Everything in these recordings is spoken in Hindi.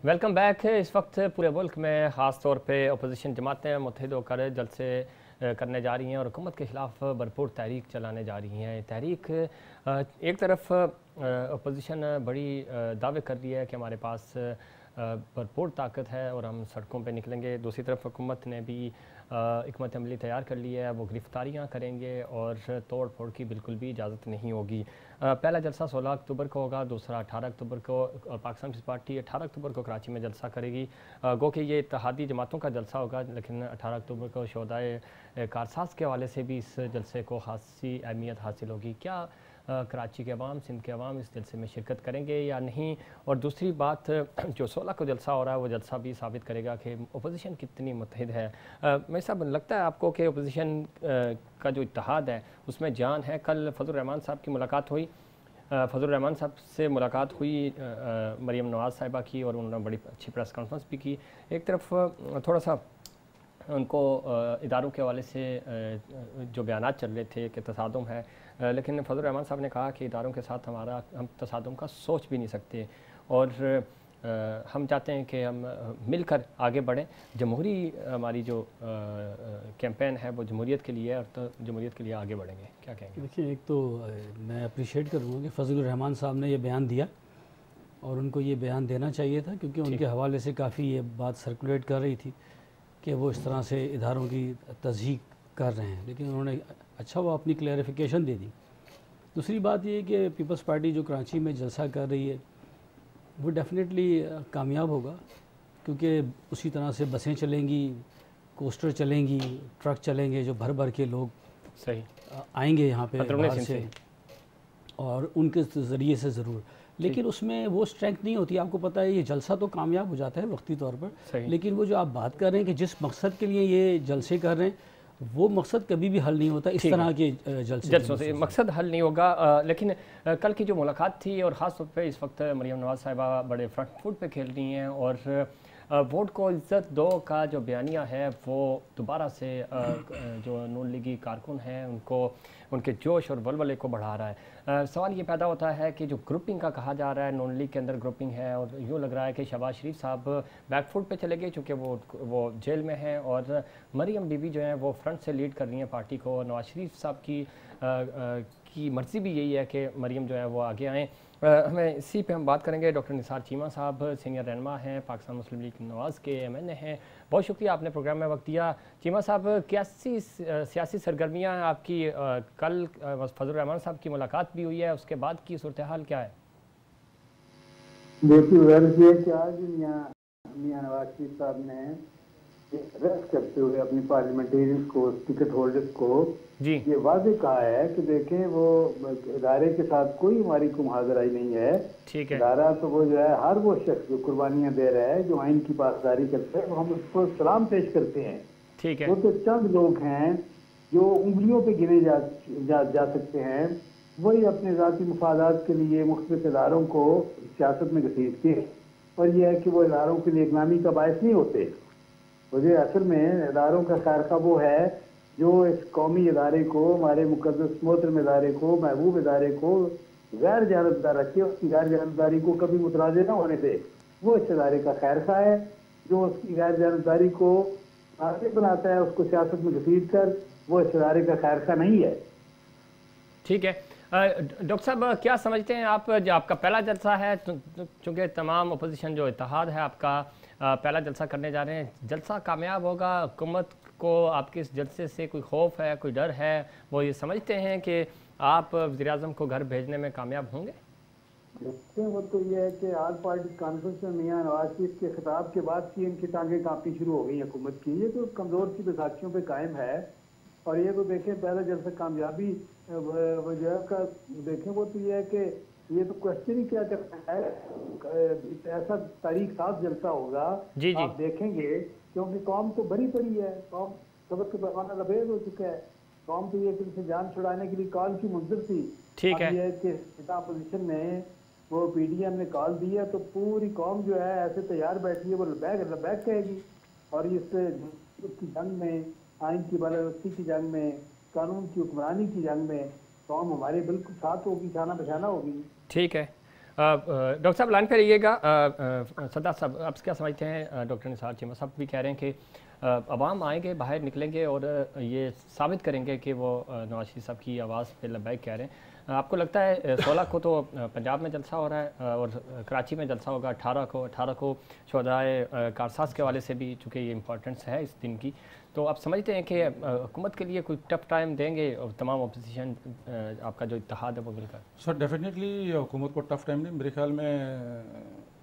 वेलकम बैक है। इस वक्त पूरे मुल्क में ख़ास तौर पे अपोजिशन जमातें मुत्तहिद होकर जलसे करने जा रही हैं और हुकूमत के ख़िलाफ़ भरपूर तहरीक चलाने जा रही हैं। तहरीक एक तरफ अपोजिशन बड़ी दावे कर रही है कि हमारे पास भरपूर ताकत है और हम सड़कों पे निकलेंगे। दूसरी तरफ हुकूमत ने भी हिकमत अमली तैयार कर ली है, वो गिरफ्तारियाँ करेंगे और तोड़ फोड़ की बिल्कुल भी इजाज़त नहीं होगी। पहला जलसा 16 अक्टूबर को होगा, दूसरा 18 अक्टूबर को। पाकिस्तान पीपल्स पार्टी 18 अक्टूबर को कराची में जलसा करेगी। गो कि ये इत्तेहादी जमातों का जलसा होगा, लेकिन 18 अक्टूबर को शोहदाए कारसाज के हवाले से भी इस जलसे को खासी अहमियत हासिल होगी। क्या कराची के अवाम, सिंध के अवाम इस जलसे में शिरकत करेंगे या नहीं? और दूसरी बात, जो 16 को जलसा हो रहा है वो जलसा भी साबित करेगा कि अपोजिशन कितनी मुत्तहिद है। मेरे साहब, लगता है आपको कि अपोजिशन का जो इत्तेहाद है उसमें जान है? कल फजल रहमान साहब की मुलाकात हुई, फजल रहमान साहब से मुलाकात हुई मरीम नवाज़ साहिबा की, और उन्होंने बड़ी अच्छी प्रेस कॉन्फ्रेंस भी की। एक तरफ थोड़ा सा उनको इदारों के हवाले से जो बयानात चल रहे थे कि तसादुम है, लेकिन फजल रहमान साहब ने कहा कि इदारों के साथ हम तसादुम का सोच भी नहीं सकते और हम चाहते हैं कि हम मिलकर आगे बढ़ें। जमहूरी हमारी जो कैंपेन है वो जमहूरियत के लिए है और तो जमहूरियत के लिए आगे बढ़ेंगे। क्या कहेंगे? देखिए, एक तो मैं अप्रिशिएट करूँगा कि फजल रहमान साहब ने ये बयान दिया और उनको ये बयान देना चाहिए था, क्योंकि उनके हवाले से काफ़ी ये बात सर्कुलेट कर रही थी कि वो इस तरह से इदारों की तज़हीक कर रहे हैं, लेकिन उन्होंने अच्छा वो अपनी क्लैरिफिकेशन दे दी। दूसरी बात ये कि पीपल्स पार्टी जो कराची में जलसा कर रही है वो डेफिनेटली कामयाब होगा, क्योंकि उसी तरह से बसें चलेंगी, कोस्टर चलेंगी, ट्रक चलेंगे, जो भर भर के लोग सही आएंगे यहाँ पे बाहर से, और उनके ज़रिए से ज़रूर। लेकिन उसमें वो स्ट्रेंथ नहीं होती। आपको पता है, ये जलसा तो कामयाब हो जाता है वक्ती तौर पर, लेकिन वो जो आप बात कर रहे हैं कि जिस मकसद के लिए ये जलसे कर रहे हैं, वो मकसद कभी भी हल नहीं होता। इस तरह के जलसों से मकसद हल नहीं होगा। लेकिन कल की जो मुलाकात थी, और ख़ास तौर पे इस वक्त मरीम नवाज़ साहिबा बड़े फ्रंट फुट पे खेल रही हैं, और वोट को इज्जत दो का जो बयानिया है वो दोबारा से जो नून लीगी कारकुन हैं उनको, उनके जोश और वलवले को बढ़ा रहा है। सवाल ये पैदा होता है कि जो ग्रुपिंग का कहा जा रहा है, नून लीग के अंदर ग्रुपिंग है, और यूँ लग रहा है कि शहबाज शरीफ साहब बैक फुट पे चले गए चूँकि वो जेल में हैं, और मरीम बीबी जो हैं वो फ्रंट से लीड कर रही हैं पार्टी को। नवाज शरीफ साहब की मर्ज़ी भी यही है कि मरीम जो है वो आगे आएँ। हमें इसी पे हम बात करेंगे। डॉक्टर निसार चीमा साहब सीनियर रहनुमा हैं, पाकिस्तान मुस्लिम लीग नवाज़ के MNA हैं। बहुत शुक्रिया, आपने प्रोग्राम में वक्त दिया। चीमा साहब, कैसी सियासी सरगर्मियाँ हैं आपकी? कल फजल रहमान साहब की मुलाकात भी हुई है, उसके बाद की सूरत हाल क्या है? देखिए, कि आज मियां नवाज शरीफ साहब ने अरेस्ट करते हुए अपनी पार्लियामेंटेरियंस को, टिकट होल्डर्स को जी ये वादे कहा है कि देखें, वो इदारे के साथ कोई हमारी मुहाजराई नहीं है। ठीक है। इदारा तो वो जो है, हर वो शख्स जो कुर्बानियां दे रहा है, जो आइन की पासदारी करते हैं, हम उसको सलाम पेश करते हैं। ठीक है। वो तो चंद लोग हैं जो उंगलियों पे गिने जा सकते हैं, वही अपने ज़ाती मुफादात के लिए मुख्तलिफ इदारों को सियासत में घसीटते हैं, और यह है कि वो इदारों के लिए इकनामी का बायस नहीं होते। मुझे असल में इदारों का ख़ैरखा वो है जो इस कौमी इदारे को, हमारे मुकद्दस मोहतरम इदारे को, महबूब इदारे को गैर जानबदार रखे, उसकी गैर जानबदारी को कभी मुतराज़े न होने दे। वो इस इदारे का खैरखा है जो उसकी गैर जानबदारी को आगे बनाता है, उसको सियासत में घसीट कर। वो इस इदारे का खैरखा नहीं है। ठीक है। डॉक्टर साहब, क्या समझते हैं आप, जो आपका पहला जलसा है, चूँकि तमाम अपोजिशन जो इत्तेहाद है आपका पहला जलसा करने जा रहे हैं, जलसा कामयाब होगा? हुकूमत को आपके इस जलसे से कोई खौफ है, कोई डर है? वो ये समझते हैं कि आप वज़ीर-ए-आज़म को घर भेजने में कामयाब होंगे? देखते हैं, वो तो ये है कि ऑल पार्टी कॉन्फ्रेंस में मियां नवाज शरीफ के खिताब के बाद से इनकी टांगें कांपनी शुरू हो गई हुकूमत की। ये तो कमज़ोर सी बैसाखियों पे कायम है, और ये तो देखें, पहला जलसा कामयाबी वजह का देखें, वो तो ये है कि ये तो क्वेश्चन ही क्या करता है, ऐसा तारीख साफ जलसा होगा। जी जी। आप देखेंगे, क्योंकि कौम तो बड़ी पड़ी है, कौम सबर का पैमाना लबेद हो चुका है। कौम तो ये से जान छुड़ाने के लिए कॉल की मुंतज़िर थी। ठीक है। ये कि अपोजिशन ने, वो PDM ने कॉल दिया, तो पूरी कौम जो है ऐसे तैयार बैठी है, वो लबैक कहेगी। और इस की जंग में, आइन की बालादस्ती की जंग में, कानून की हुक्मरानी की जंग में कौम हमारे बिल्कुल साथ होगी, शाना बशाना होगी। ठीक है। डॉक्टर साहब लाइन पे रहिएगा। सरदार साहब, आप क्या समझते हैं? डॉक्टर निसार चीमा साहब भी कह रहे हैं कि अवाम आएंगे, बाहर निकलेंगे और ये साबित करेंगे कि वो नवाज शरीफ साहब की आवाज़ पे लब्बैक कह रहे हैं। आपको लगता है 16 को तो पंजाब में जलसा हो रहा है और कराची में जलसा होगा 18 को शोहदाए कारसाज के हवाले से भी, चूँकि ये इम्पोर्टेंस है इस दिन की, तो आप समझते हैं कि हुकूमत के लिए कोई टफ टाइम देंगे और तमाम अपोजिशन आपका जो इत्तेहाद है वो मिलकर? सर डेफिनेटली हुकूमत को टफ टाइम नहीं, मेरे ख्याल में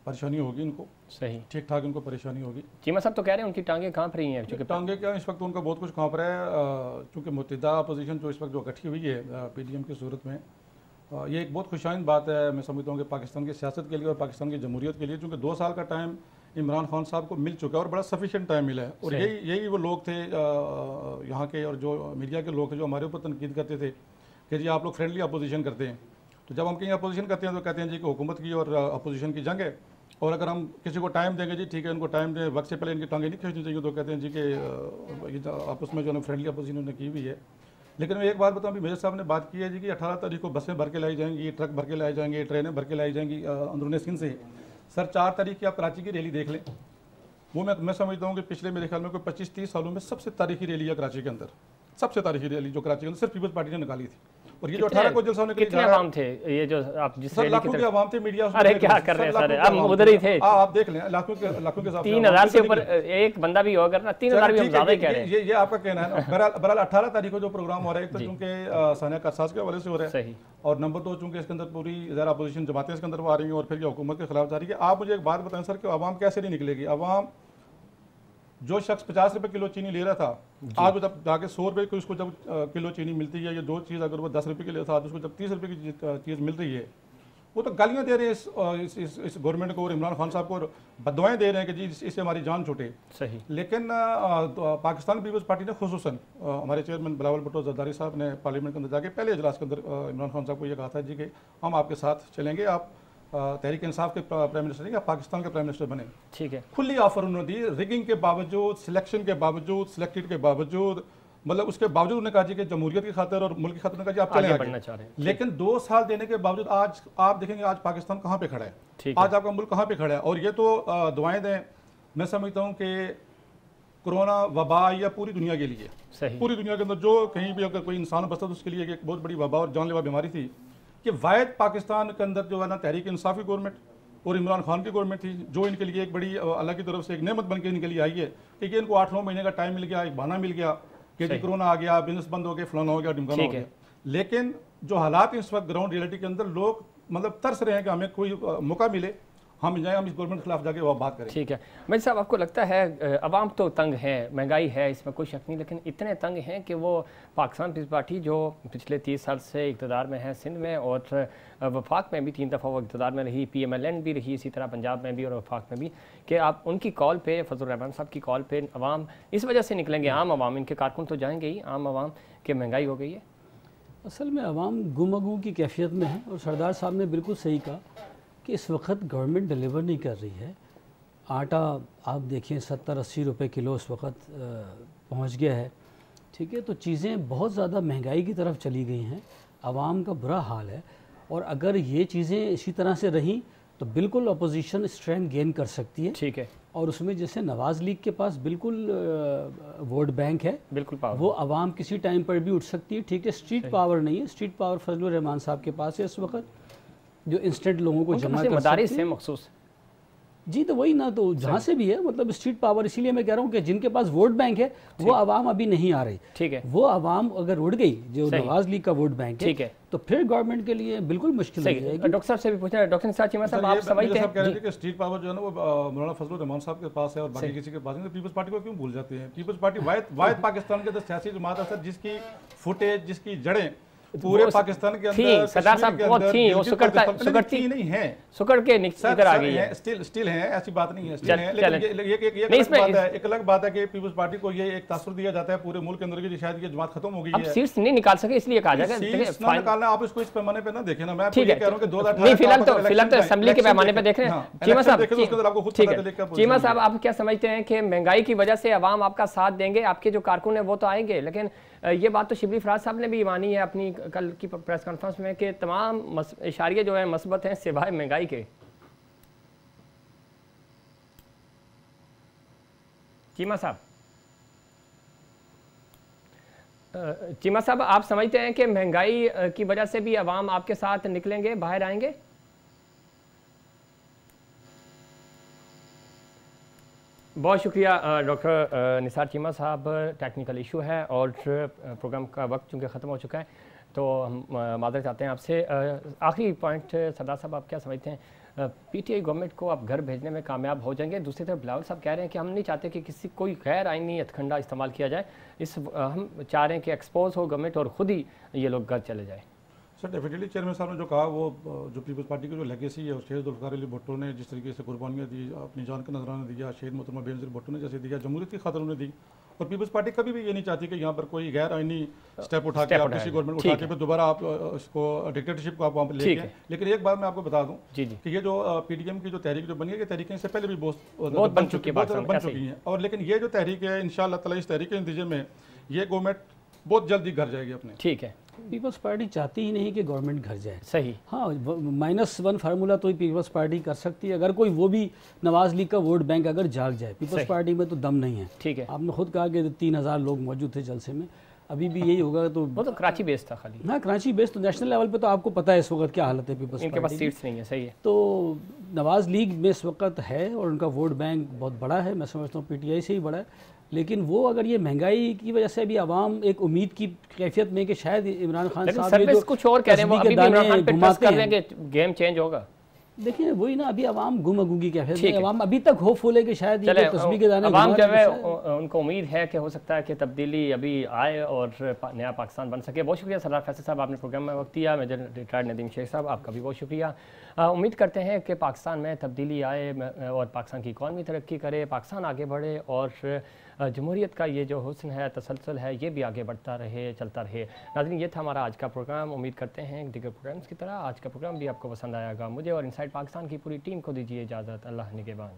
परेशानी होगी इनको, सही ठीक ठाक इनको परेशानी होगी। चीमा साहब तो कह रहे हैं उनकी टांगें कांप रही हैं, क्योंकि टांगें क्या इस वक्त उनका बहुत कुछ कांप रहा है, चूँकि मुत्तहिदा अपोजिशन जो इस वक्त जो इकट्ठी हुई है PDM की सूरत में, ये एक बहुत खुशाइन बात है मैं समझता हूँ कि पाकिस्तान की सियासत के लिए और पाकिस्तान की जमहूरियत के लिए, चूँकि 2 साल का टाइम इमरान खान साहब को मिल चुका है और बड़ा सफिशिएंट टाइम मिला है। और यही वो लोग थे यहाँ के और जो मीडिया के लोग थे जो हमारे ऊपर तनकीद करते थे कि जी आप लोग फ्रेंडली अपोजिशन करते हैं। तो जब हम कहीं अपोजिशन करते हैं तो कहते हैं जी कि हुकूमत की और अपोजिशन की जंग है, और अगर हम किसी को टाइम देंगे जी ठीक है उनको टाइम दें, वक्त से पहले इनकी टांगें नहीं खींचनी चाहिए, तो कहते हैं जी कि आपस में जो है फ्रेंडली अपोजिशन उन्होंने की हुई है। लेकिन मैं एक बात बताऊँ, अभी मेजर साहब ने बात की है जी कि 18 तारीख को बसें भर के लाई जाएंगी, ट्रक भर के लाए जाएंगे, ट्रेनें भर के लाई जाएंगी अंदरूनी सिंध से। सर 4 तारीख की आप कराची की रैली देख लें, वो मैं समझता हूँ कि पिछले मेरे ख्याल में कोई 25-30 सालों में सबसे तारीखी रैली है कराची के अंदर, सबसे तारीखी रैली जो कराची के अंदर सिर्फ पीपल्स पार्टी ने निकाली थी। और ये जो 18 को जलसा होने के लिए आवाम थे, ये जो आप जिस सर लाखों के आवाम थे, मीडिया अरे क्या कर रहे हैं सर, आप उधर ही थे, आप देख लें लाखों के साथ 3000 से ऊपर एक बंदा भी होगा ना, 3000 भी हम ज्यादा ही कह रहे हैं। ये आपका कहना है ना। बहरहाल 18 तारीख को जो प्रोग्राम हो रहा है, एक तो चूंकि सानिया कारसाज के हवाले से हो रहा है, और नंबर 2 चूंकि इसके अंदर पूरी ज़रा अपोजिशन जमातें इसके अंदर आ रही हैं और फिर ये हुकूमत के खिलाफ जा रही है। आप मुझे एक बात बताएं सर कि आवाम कैसे नहीं निकलेगी? आवाम जो शख्स 50 रुपये किलो चीनी ले रहा था, आज वो जब जाके 100 रुपये की उसको जब किलो चीनी मिलती है, ये 2 चीज़ अगर वो 10 रुपये की ले था, उसको जब 30 रुपये की चीज़ मिल रही है, वो तो गालियाँ दे रहे हैं इस गवर्नमेंट को और इमरान खान साहब को, बददुआएं दे रहे हैं कि जी इससे हमारी जान छूटे। सही। लेकिन पाकिस्तान पीपल्स पार्टी ने खुसूसन हमारे चेयरमैन बिलावल भुट्टो जरदारी साहब ने पार्लियामेंट के अंदर जाके पहले इजलास के अंदर इमरान खान साहब को ये कहा था जी कि हम आपके साथ चलेंगे, आप तहरीक इंसाफ के प्राइम मिनिस्टर नहीं, पाकिस्तान के प्राइम मिनिस्टर बने। ठीक है। खुली ऑफर उन्होंने दी, रिगिंग के बावजूद, सिलेक्शन के बावजूद, सिलेक्टेड के बावजूद, मतलब उसके बावजूद उन्होंने कहा जी कि जमहूरियत की खातिर और मुल्क की खातिर कहा जी आप चले बढ़ना चाह रहे हैं। लेकिन 2 साल देने के बावजूद आज आप देखेंगे आज पाकिस्तान कहाँ पे खड़ा है, आज आपका मुल्क कहाँ पे खड़ा है। और ये तो दुआएं दें, मैं समझता हूँ कि कोरोना वबा या पूरी दुनिया के लिए, पूरी दुनिया के अंदर जो कहीं भी अगर कोई इंसान बसता तो उसके लिए एक बहुत बड़ी वबा और जानलेवा बीमारी थी कि वायद पाकिस्तान के अंदर जो है ना तहरीक इंसाफ की गवर्नमेंट और इमरान खान की गवर्नमेंट थी, जो इनके लिए एक बड़ी अल्लाह की तरफ से एक नेमत बन के इनके लिए आई है कि इनको 8-9 महीने का टाइम मिल गया, एक बहाना मिल गया कि जी कोरोना आ गया, बिजनेस बंद हो गया, फलाना हो गया, ढिमकाना हो गया। लेकिन जो हालात इस वक्त ग्राउंड रियलिटी के अंदर, लोग मतलब तरस रहे हैं कि हमें कोई मौका मिले, हम जाए, हम इस गवर्नमेंट के खिलाफ जाके वो बात करें। ठीक है। मेजर साहब, आपको लगता है अवाम तो तंग है, महंगाई है, इसमें कोई शक नहीं, लेकिन इतने तंग हैं कि वो पाकिस्तान पीपल्स पार्टी जो पिछले 30 साल से इक़्तिदार में है सिंध में और वफाक में भी 3 दफ़ा वो इक़्तिदार में रही, PMLN भी रही, इसी तरह पंजाब में भी और वफाक में भी, कि आप उनकी कॉल पे, फजलुर रहमान साहब की कॉल पे अवाम इस वजह से निकलेंगे, आम अवाम, इनके कारकुन तो जाएंगे ही, आम अवाम के महंगाई हो गई है? असल में अवाम गुमगू की कैफियत में है, और सरदार साहब ने बिल्कुल सही कहा कि इस वक्त गवर्नमेंट डिलीवर नहीं कर रही है। आटा आप देखिए 70-80 रुपये किलो इस वक्त पहुंच गया है, ठीक है। तो चीज़ें बहुत ज़्यादा महंगाई की तरफ चली गई हैं, आवाम का बुरा हाल है। और अगर ये चीज़ें इसी तरह से रहीं तो बिल्कुल अपोजिशन स्ट्रेंथ गेन कर सकती है, ठीक है। और उसमें जैसे नवाज़ लीग के पास बिल्कुल वोट बैंक है, बिल्कुल पावर, वो आवाम किसी टाइम पर भी उठ सकती है, ठीक है। स्ट्रीट पावर नहीं है, स्ट्रीट पावर फजलुर रहमान साहब के पास है इस वक्त, जो इंस्टेंट लोगों को जमा कर मदारिस है मखसूस। जी तो वही ना, तो जहाँ से भी है मतलब स्ट्रीट पावर, इसीलिए मैं कह रहा हूँ कि जिनके पास वोट बैंक है वो आवाम अभी नहीं आ रही, ठीक है। वो आवाम अगर उड़ गई जो नवाज लीग का वोट बैंक है, ठीक है, तो फिर गवर्नमेंट के लिए बिल्कुल मुश्किल हो जाएगी। डॉक्टर साहब से भी पूछना है, डॉक्टर निसार चीमा साहब, आप समझते हैं कह रहे थे कि स्ट्रीट पावर जो है ना वो मौलाना फजलुर रहमान साहब के पास है और बाकी किसी के पास नहीं, तो पीपल्स पार्टी को क्यों भूल जाते हैं? पीपल्स पार्टी वाहिद पाकिस्तान के अंदर सियासी जमात है सर जिसकी फुटेज, जिसकी जड़ें पूरे पाकिस्तान के अंदर, सरदार साहब बहुत थी, वो सुकड़ती नहीं है, सुकड़ के इधर आ गई है, स्टिल है, ऐसी बात नहीं है, स्टिल है। लेकिन एक अलग बात है कि पीपल्स पार्टी को ये एक तासुर दिया जाता है पूरे मुल्क के अंदर की शायद ये जमात खत्म हो गई है, अब सीट्स नहीं निकाल सके इसलिए कहा जाएगा, सीट्स ना निकालना, आप इसको इस पैमाने पे ना देखें ना, मैं आपको ये कह रहा हूं कि 2018 फिलहाल तो असेंबली के पैमाने पे देख रहे हैं। चीमा साहब, चीमा साहब, आप क्या समझते हैं कि महंगाई की वजह से अवाम आपका साथ देंगे, आपके जो कारकुन है वो तो आएंगे, लेकिन ये बात तो शिबली फराज साहब ने भी मानी है अपनी कल की प्रेस कॉन्फ्रेंस में कि तमाम इशारे जो है मस्बत हैं सिवाय महंगाई के। चीमा साहब, चीमा साहब, आप समझते हैं कि महंगाई की वजह से भी अवाम आपके साथ निकलेंगे, बाहर आएंगे? बहुत शुक्रिया डॉक्टर निसार चीमा साहब। टेक्निकल इशू है और प्रोग्राम का वक्त चूँकि ख़त्म हो चुका है तो हम मादर चाहते हैं आपसे। आखिरी पॉइंट सरदार साहब, आप क्या समझते हैं पीटीआई गवर्नमेंट को आप घर भेजने में कामयाब हो जाएंगे? दूसरी तरफ बिलावल साहब कह रहे हैं कि हम नहीं चाहते कि किसी कोई गैर आइनी हथकंडा इस्तेमाल किया जाए, हम चाह रहे हैं कि एक्सपोज हो गवर्नमेंट और ख़ुद ही ये लोग घर चले जाए। सर डेफिनेटली चेयरमैन साहब ने जो कहा वो जो पीपल्स पार्टी की जो लेगेसी है, शहीद जुल्फ़िकार अली भुट्टो ने जिस तरीके से कुर्बानियाँ दी, अपनी जान का नजराना दिया, शहीद मोहतरमा बेनज़ीर भुट्टो ने जैसे दिया, जमहूरियत की खातिर उन्होंने दी। और पीपल्स पार्टी कभी भी ये नहीं चाहती कि यहाँ पर कोई गैर आइनी स्टेप उठा के आप किसी गवर्नमेंट उठा के फिर दोबारा आप इसको डिक्टेटरशिप को आप वहाँ पर लेके। लेकिन एक बात मैं आपको बता दूँ कि ये जो पीडीएम की जो तहरीक जो बनी है, ये तहरीकें इससे पहले भी बहुत बन चुकी हैं। और लेकिन ये जो तहरीक है, इंशाअल्लाह ताला इस तहरीक के नतीजे में ये गवर्नमेंट बहुत जल्दी घर जाएगी अपने। ठीक है, पीपल्स पार्टी चाहती ही नहीं कि गवर्नमेंट घर जाए। सही। हाँ, -1 फार्मूला तो ही पीपल्स पार्टी कर सकती है अगर कोई वो भी नवाज लीग का वोट बैंक अगर जाग जाए। पीपल्स पार्टी में तो दम नहीं है। ठीक है, आपने खुद कहा कि 3000 लोग मौजूद थे जलसे में, अभी भी यही होगा तो वो तो कराची बेस था खाली। हाँ, कराची बेस तो नेशनल लेवल पे तो आपको पता है इस वक्त क्या हालत है पीपल्स इनके पास पार्टी सीट्स नहीं है। सही है। तो नवाज लीग में इस वक्त है और उनका वोट बैंक बहुत बड़ा है, मैं समझता हूँ पीटीआई से ही बड़ा है। लेकिन वो अगर ये महंगाई की वजह से भी आवाम एक उम्मीद की कैफियत में कि शायद इमरान खान साहब ये जो कुछ और कह रहे हैं, वो अभी भी इमरान खान पे ट्रस्ट कर रहे हैं कि गेम चेंज होगा। देखिए वही ना, अभी आवाम गुम की कैफियत में, आवाम अभी तक होपफुल है कि शायद ये तस्बीह के दाने आवाम जो है उनको उम्मीद है कि हो सकता है कि तब्दीली अभी आए और नया पाकिस्तान बन सके। बहुत शुक्रिया सरदार फैसल साहब, आपने प्रोग्राम में वक्त दिया। मेजर रिटायर्ड नदीम शेख साहब, आपका भी बहुत शुक्रिया। उम्मीद करते हैं कि पाकिस्तान में तब्दीली आए और पाकिस्तान की इकॉनमी तरक्की करे, पाकिस्तान आगे बढ़े और जमहूरियत का ये जो हुस्न है, तसलसल है, ये भी आगे बढ़ता रहे, चलता रहे। नाज़रीन, ये था हमारा आज का प्रोग्राम। उम्मीद करते हैं दीगर प्रोग्राम्स की तरह आज का प्रोग्राम भी आपको पसंद आएगा। मुझे और इनसाइड पाकिस्तान की पूरी टीम को दीजिए इजाज़त। अल्लाह निगहबान।